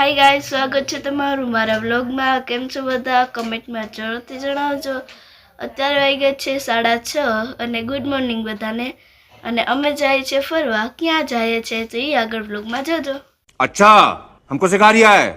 Hi guys, સ્વાગત છે તમારું મારા વ્લોગમાં. કેમ છો બધા? કમેન્ટમાં જરૂરથી જણાવજો. અત્યારે વાગી ગયા છે 6:30 અને ગુડ મોર્નિંગ બધાને. અને અમે જાય છે ફરવા. ક્યાં જાય છે તો એ આગળ વ્લોગમાં જોજો. अच्छा हमको सिखा रिया है.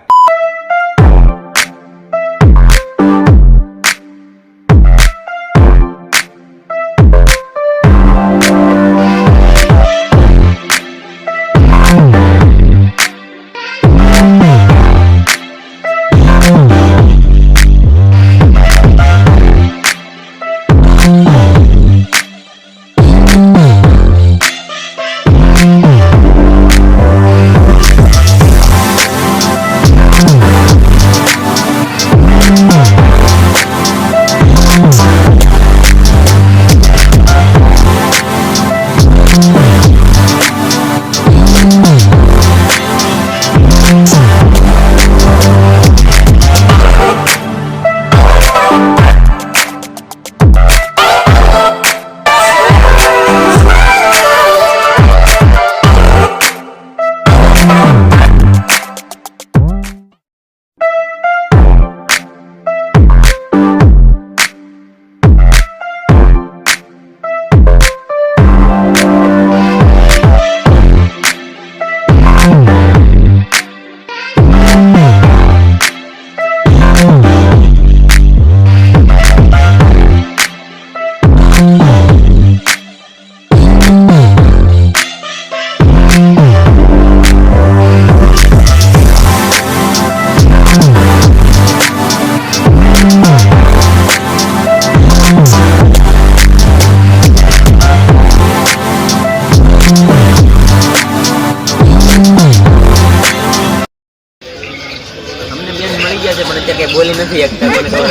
બોલી નથી એકતા મને ખબર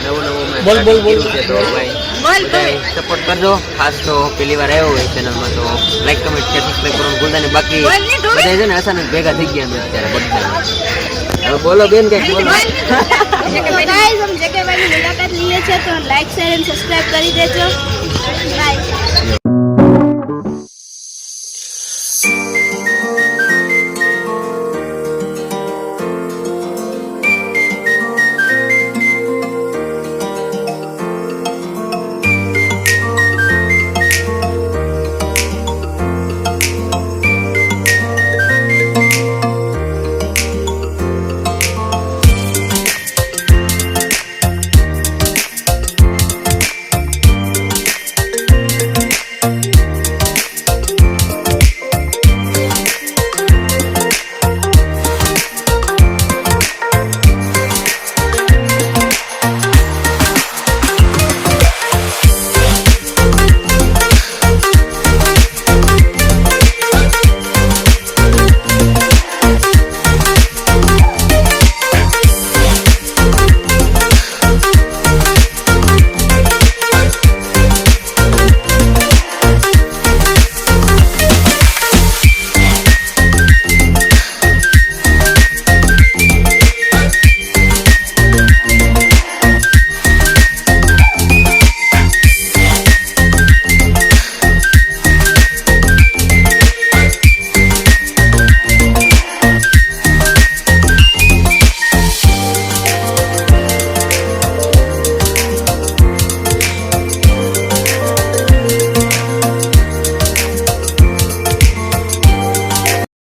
નવું બોલ છે તો ભાઈ સપોર્ટ કરજો. ખાસ તો પહેલી વાર આવ્યો હોય ચેનલમાં તો લાઈક કમેન્ટ શેર સબસ્ક્રાઇબ કરવાનું ભૂલતા નહીં. બાકી બધા છે ને અચાનક ભેગા થઈ ગયા અમે અત્યારે બધા. હવે બોલો બેન કઈક બોલો. ગાઈસ, हम जगह वाली मुलाकात लिए છે તો લાઈક શેર અને સબસ્ક્રાઇબ કરી દેજો. બાય.